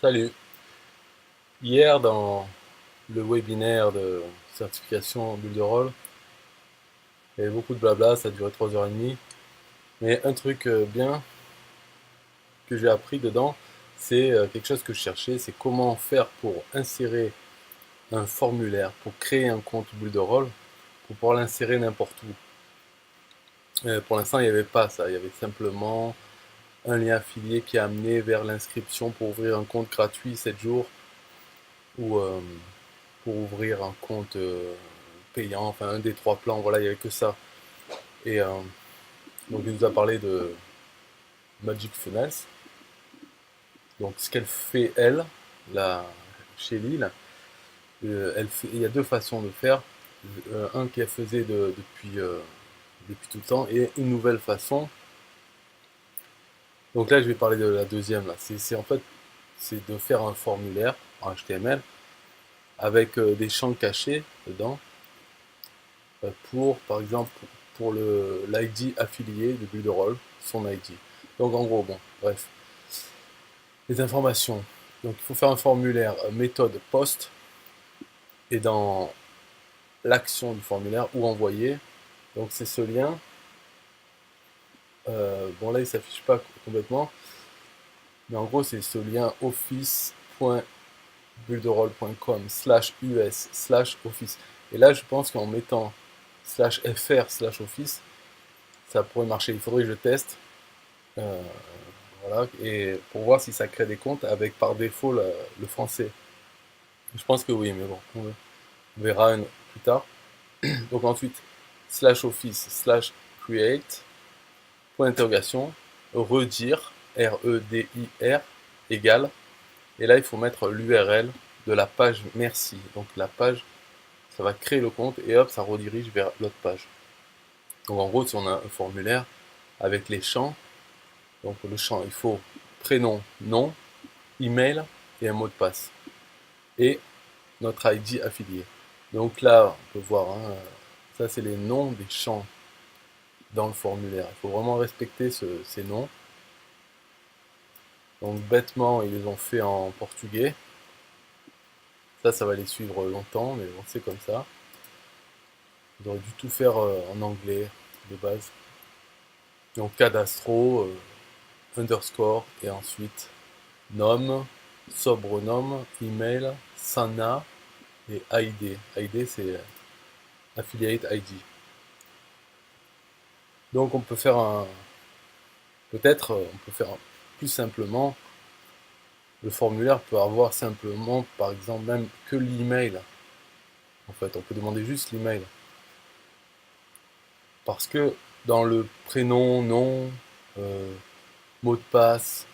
Salut. Hier, dans le webinaire de certification en bulle de rôle, il y avait beaucoup de blabla, ça a duré 3h30. Mais un truc bien que j'ai appris dedans, c'est quelque chose que je cherchais, c'est comment faire pour insérer un formulaire, pour créer un compte bulle de rôle, pour pouvoir l'insérer n'importe où. Pour l'instant, il n'y avait pas ça, il y avait simplement un lien affilié qui a amené vers l'inscription pour ouvrir un compte gratuit 7 jours ou pour ouvrir un compte payant, enfin un des trois plans, voilà, il n'y avait que ça. Et donc il nous a parlé de Magic Funnels. Donc ce qu'elle fait elle, là, chez Lille, il y a deux façons de faire. Un qu'elle faisait depuis tout le temps et une nouvelle façon. Donc là je vais parler de la deuxième. Là. En fait c'est de faire un formulaire en HTML avec des champs cachés dedans pour par exemple pour l'ID affilié de Bulle de Rôle, son ID. Donc en gros, bon, bref, les informations. Donc il faut faire un formulaire méthode post et dans l'action du formulaire ou envoyer. Donc c'est ce lien. Bon là il s'affiche pas complètement, mais en gros c'est ce lien office.bullderole.com/us/office. Et là je pense qu'en mettant /fr/office, ça pourrait marcher. Il faudrait que je teste. Euh, voilà, et pour voir si ça crée des comptes avec par défaut le français. Je pense que oui, mais bon, on verra plus tard. Donc ensuite, /office/create, point d'interrogation, redire, R-E-D-I-R, égale, et là il faut mettre l'URL de la page merci. Donc la page, ça va créer le compte et hop, ça redirige vers l'autre page. Donc en gros, si on a un formulaire avec les champs, donc le champ, il faut prénom, nom, email et un mot de passe. Et notre ID affilié. Donc là, on peut voir, hein, ça c'est les noms des champs dans le formulaire. Il faut vraiment respecter ces noms. Donc bêtement, ils les ont fait en portugais. Ça va les suivre longtemps, mais bon, c'est comme ça. Ils auraient dû tout faire en anglais de base. Donc cadastro, underscore, et ensuite nom, sobrenom, email, sana et ID. ID c'est affiliate ID. Donc on peut faire peut-être on peut faire plus simplement. Le formulaire peut avoir simplement, par exemple, même que l'email. En fait, on peut demander juste l'email. Parce que dans le prénom, nom, euh, mot de passe,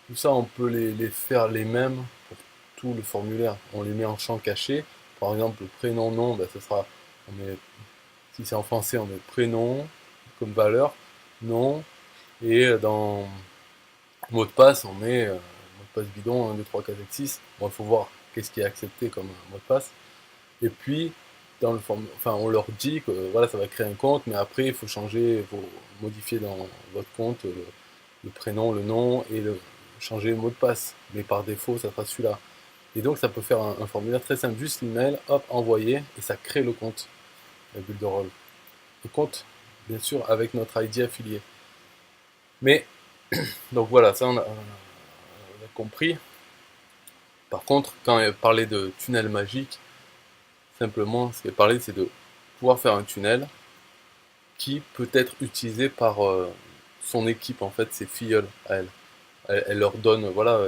tout ça, on peut les faire les mêmes pour tout le formulaire. On les met en champ caché. Par exemple, le prénom, nom, ben, ce sera, si c'est en français, on met prénom comme valeur, nom, et dans mot de passe, on met mot de passe bidon 1, 2, 3, 4, 5, 6. Bon, il faut voir qu'est-ce qui est accepté comme mot de passe. Et puis, enfin, on leur dit que voilà, ça va créer un compte, mais après, il faut changer, il faut modifier dans votre compte le prénom, le nom et changer le mot de passe. Mais par défaut, ça sera celui-là. Et donc, ça peut faire un formulaire très simple, juste l'email, hop, envoyer, et ça crée le compte, la bulle de rôle. Le compte, bien sûr, avec notre ID affilié. Mais, donc voilà, ça, on a compris. Par contre, quand il parlait de tunnel magique, simplement, ce qu'il parlait, c'est de pouvoir faire un tunnel qui peut être utilisé par son équipe, en fait, ses filleuls à elle. Elle leur donne, voilà,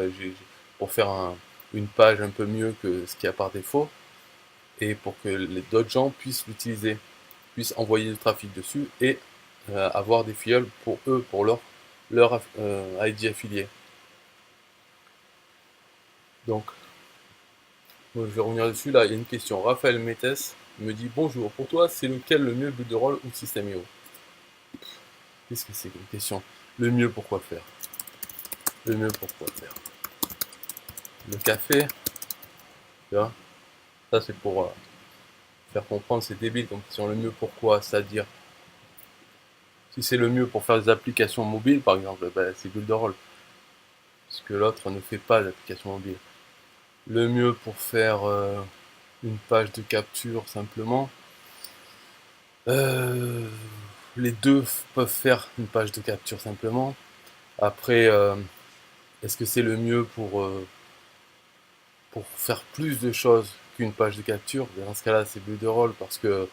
pour faire une page un peu mieux que ce qu'il y a par défaut, et pour que d'autres gens puissent l'utiliser, puissent envoyer du trafic dessus et avoir des filleuls pour eux, pour leur ID affilié. Donc, moi, je vais revenir dessus. Là, il y a une question. Raphaël Mettes me dit bonjour. Pour toi, c'est lequel le mieux, but de rôle ou System.io? Qu'est-ce que c'est qu'une question? Le mieux, pourquoi faire? Le mieux, pourquoi faire? Le café, tu vois? Ça, c'est pour faire comprendre, c'est débile comme question. Le mieux, pourquoi? C'est-à-dire, si c'est le mieux pour faire des applications mobiles, par exemple, ben, c'est Build-A-Roll. puisque l'autre ne fait pas d'application mobile. Le mieux pour faire une page de capture simplement, euh, les deux peuvent faire une page de capture simplement. Après, est-ce que c'est le mieux pour faire plus de choses qu'une page de capture? Dans ce cas-là, c'est Builderall parce que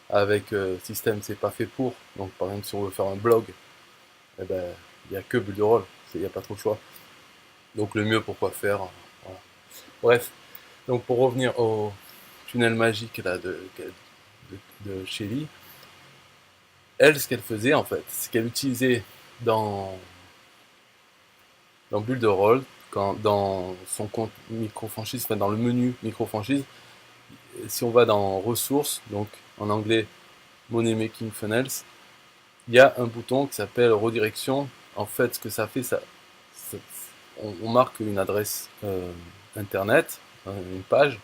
avec System, c'est pas fait pour. Donc, par exemple, si on veut faire un blog, eh ben, il n'y a que Builderall, il n'y a pas trop de choix. Donc, le mieux, pourquoi faire? Voilà. Bref, donc pour revenir au tunnel magique là, de Shelly, elle, ce qu'elle faisait en fait, c'est qu'elle utilisait dans, dans Builderall, dans son compte micro-franchise, enfin dans le menu micro-franchise, si on va dans ressources, donc en anglais Money Making Funnels, il y a un bouton qui s'appelle redirection. En fait, ce que ça fait, on marque une adresse internet, une page,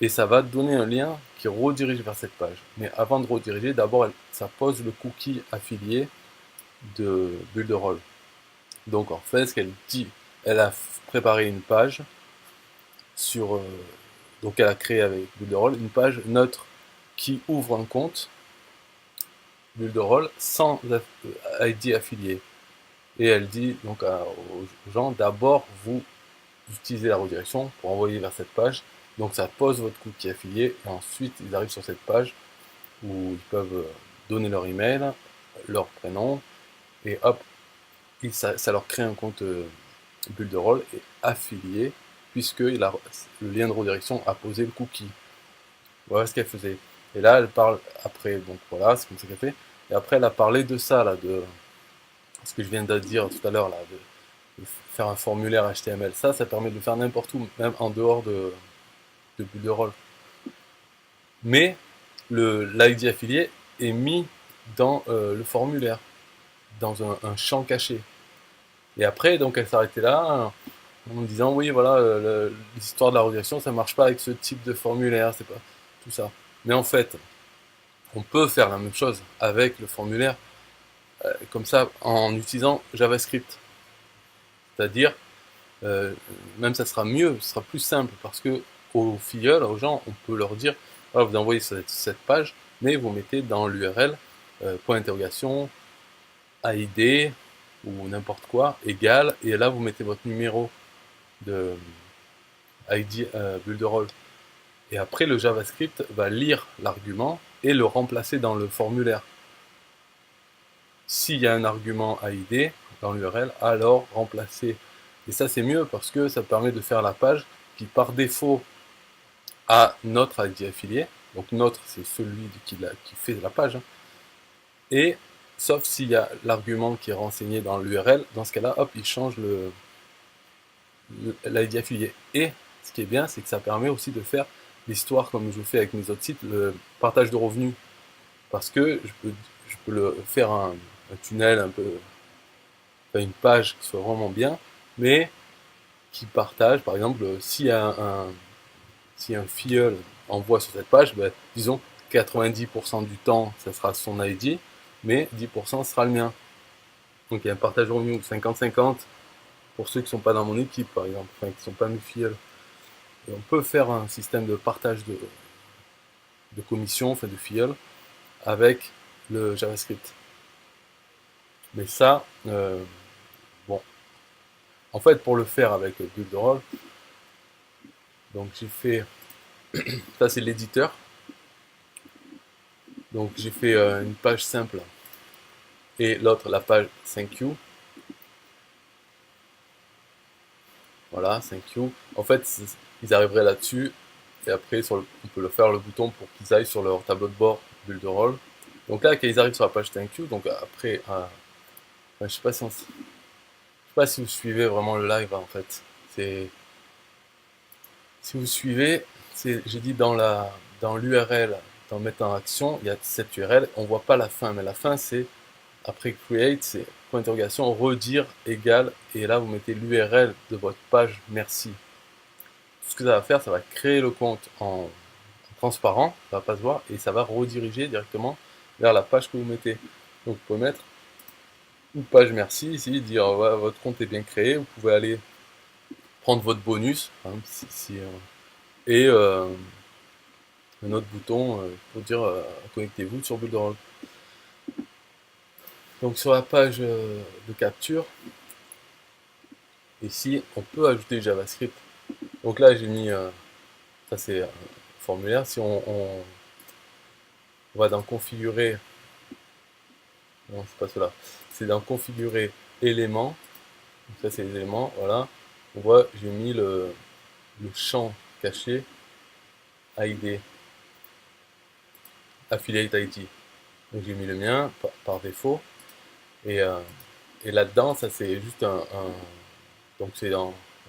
et ça va donner un lien qui redirige vers cette page. Mais avant de rediriger, d'abord, ça pose le cookie affilié de Builderall. Donc en fait, ce qu'elle dit, elle a préparé une page sur, donc elle a créé avec Builderall une page neutre qui ouvre un compte Builderall sans ID affilié. Et elle dit donc aux gens, d'abord vous utilisez la redirection pour envoyer vers cette page. Donc ça pose votre cookie affilié et ensuite ils arrivent sur cette page où ils peuvent donner leur email, leur prénom et hop, ça leur crée un compte Builderall et affilié puisque le lien de redirection a posé le cookie. Voilà ce qu'elle faisait. Et là, elle parle après, donc voilà, c'est comme ça qu'elle fait. Et après, elle a parlé de ça, là, de ce que je viens de dire tout à l'heure, là, de faire un formulaire HTML. Ça permet de le faire n'importe où, même en dehors de Builderall. Mais l'ID affilié est mis dans le formulaire, dans un champ caché. Et après, donc, elle s'arrêtait là en disant oui, voilà, l'histoire de la redirection, ça marche pas avec ce type de formulaire, c'est pas tout ça. Mais en fait, on peut faire la même chose avec le formulaire, comme ça, en utilisant JavaScript. C'est-à-dire, euh, même ça sera mieux, ce sera plus simple, parce que aux filleuls, aux gens, on peut leur dire, voilà, vous envoyez cette page, mais vous mettez dans l'URL, point d'interrogation, ID, ou n'importe quoi, égal, et là vous mettez votre numéro de ID Builderall. Et après, le JavaScript va lire l'argument et le remplacer dans le formulaire. S'il y a un argument ID dans l'URL, alors remplacer. Et ça, c'est mieux parce que ça permet de faire la page qui, par défaut, a notre ID affilié. Donc, notre, c'est celui qui fait la page. Et, sauf s'il y a l'argument qui est renseigné dans l'URL, dans ce cas-là, hop, il change l'ID affilié. Et, ce qui est bien, c'est que ça permet aussi de faire l'histoire, comme je fais avec mes autres sites, le partage de revenus. Parce que je peux le faire un tunnel un peu, enfin une page qui soit vraiment bien, mais qui partage, par exemple, si un filleul envoie sur cette page, ben, disons 90% du temps, ça sera son ID, mais 10% sera le mien. Donc il y a un partage de revenus 50-50 pour ceux qui ne sont pas dans mon équipe, par exemple, enfin qui ne sont pas mes filleuls. Et on peut faire un système de partage de commissions, enfin de filleuls, avec le JavaScript. Mais ça, bon, en fait, pour le faire avec Builderall, donc j'ai fait, ça c'est l'éditeur, donc j'ai fait une page simple et l'autre la page thank you. Voilà, thank you. En fait, ils arriveraient là-dessus et après on peut le faire le bouton pour qu'ils aillent sur leur tableau de bord Builderall. Donc là, quand ils arrivent sur la page thank you, donc après, je sais pas je sais pas si vous suivez vraiment le live en fait. C'est Si vous suivez, j'ai dit dans l'URL, dans mettre en action, il y a cette URL, on voit pas la fin, mais la fin c'est après create, c'est point d'interrogation, redire égal, et là vous mettez l'URL de votre page merci. Tout ce que ça va faire, ça va créer le compte en transparent, ça va pas se voir, et ça va rediriger directement vers la page que vous mettez. Donc vous pouvez mettre une page merci ici, dire ouais, votre compte est bien créé, vous pouvez aller prendre votre bonus, hein, et un autre bouton pour dire connectez-vous sur Builderall. Donc sur la page de capture, ici on peut ajouter JavaScript. Donc là j'ai mis, ça c'est un formulaire, si on va dans configurer, non c'est pas cela, c'est dans configurer éléments, donc ça c'est les éléments, voilà, on voit j'ai mis le champ caché ID, Affiliate ID. Donc j'ai mis le mien par défaut, et, euh, et là-dedans ça c'est juste donc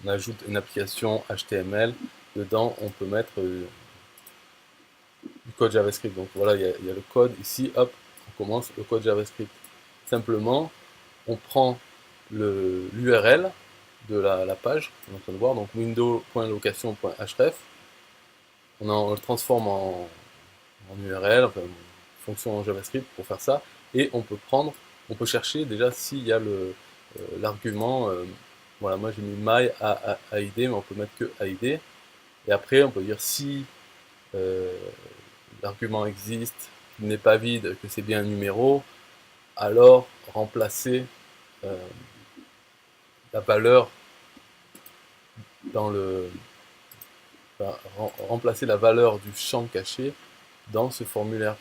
on ajoute une application HTML, dedans on peut mettre du code JavaScript. Donc voilà, il y a le code ici, hop, on commence le code JavaScript. Simplement, on prend l'URL de la page, on est en train de voir, donc window.location.href, on le transforme en URL, enfin, fonction JavaScript pour faire ça, et on peut chercher déjà s'il y a l'argument, voilà, moi j'ai mis my AID, mais on peut mettre que AID, et après on peut dire si euh, l'argument existe, qu'il n'est pas vide, que c'est bien un numéro, alors remplacer euh, la valeur dans enfin, remplacer la valeur du champ caché dans ce formulaire,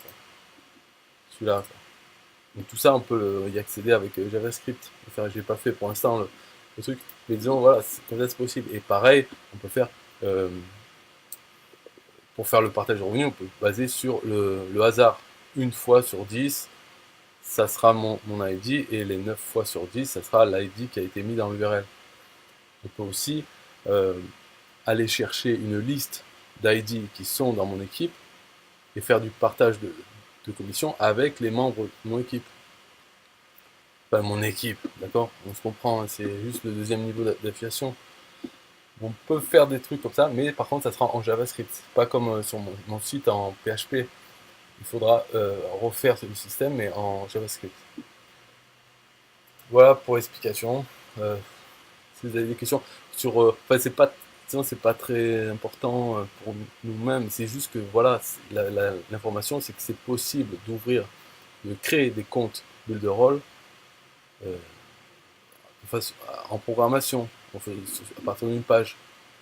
celui-là. Donc tout ça, on peut y accéder avec JavaScript. Enfin, j'ai pas fait pour l'instant le truc, mais disons voilà, c'est possible. Et pareil, on peut faire pour faire le partage de revenus, on peut baser sur le hasard. Une fois sur 10, ça sera mon ID, et les 9 fois sur 10, ça sera l'ID qui a été mis dans l'URL. On peut aussi euh, aller chercher une liste d'ID qui sont dans mon équipe et faire du partage de commission avec les membres de mon équipe. Enfin, mon équipe, d'accord. On se comprend, hein, c'est juste le deuxième niveau d'affiliation. On peut faire des trucs comme ça, mais par contre, ça sera en JavaScript. Pas comme sur mon site en PHP. Il faudra refaire le système, mais en JavaScript. Voilà pour l'explication. Si vous avez des questions sur, enfin c'est pas, sinon c'est pas très important pour nous-mêmes. C'est juste que voilà, l'information c'est que c'est possible d'ouvrir, de créer des comptes Builderall euh, en programmation, à partir d'une page.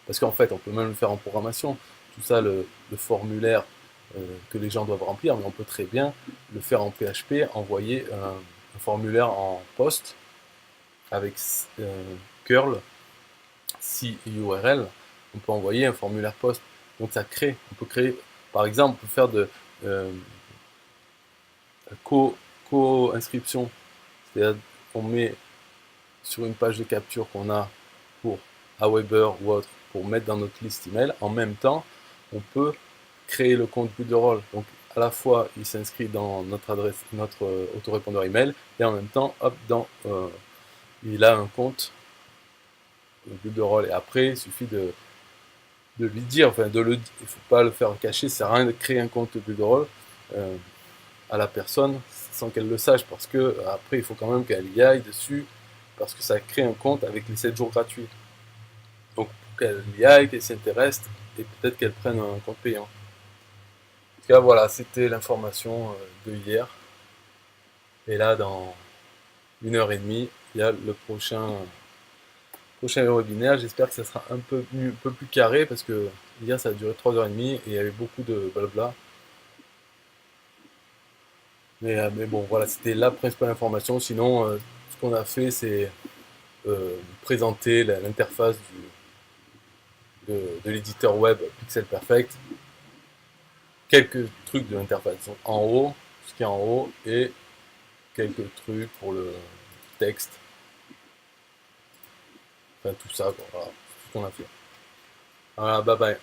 Parce qu'en fait, on peut même le faire en programmation. Tout ça, le formulaire que les gens doivent remplir, mais on peut très bien le faire en PHP, envoyer un formulaire en post avec curl si URL, on peut envoyer un formulaire post. Donc ça crée, on peut créer, par exemple, on peut faire de euh, co-inscription, c'est-à-dire qu'on met sur une page de capture qu'on a pour Aweber ou autre, pour mettre dans notre liste email, en même temps, on peut créer le compte Builderall. Donc à la fois, il s'inscrit dans notre adresse, notre autorépondeur email, et en même temps, hop, il a un compte Builderall. Et après, il suffit de lui dire, enfin il ne faut pas le faire cacher, ça sert à rien de créer un compte Builderall à la personne sans qu'elle le sache, parce que après il faut quand même qu'elle y aille dessus, parce que ça crée un compte avec les 7 jours gratuits. Donc pour qu'elle y aille, qu'elle s'intéresse, et peut-être qu'elle prenne un compte payant. En tout cas voilà, c'était l'information de hier. Et là dans 1 heure et demie, il y a le prochain webinaire. J'espère que ça sera un peu plus carré, parce que hier ça a duré 3 heures et demie et il y avait beaucoup de blabla. Mais bon, voilà, c'était la principale information. Sinon, ce qu'on a fait, c'est présenter l'interface de l'éditeur web Pixel Perfect, quelques trucs de l'interface. Donc, en haut, ce qui est en haut, et quelques trucs pour le texte. Enfin, tout ça, quoi. Voilà, tout ce qu'on a fait. Voilà, bye bye.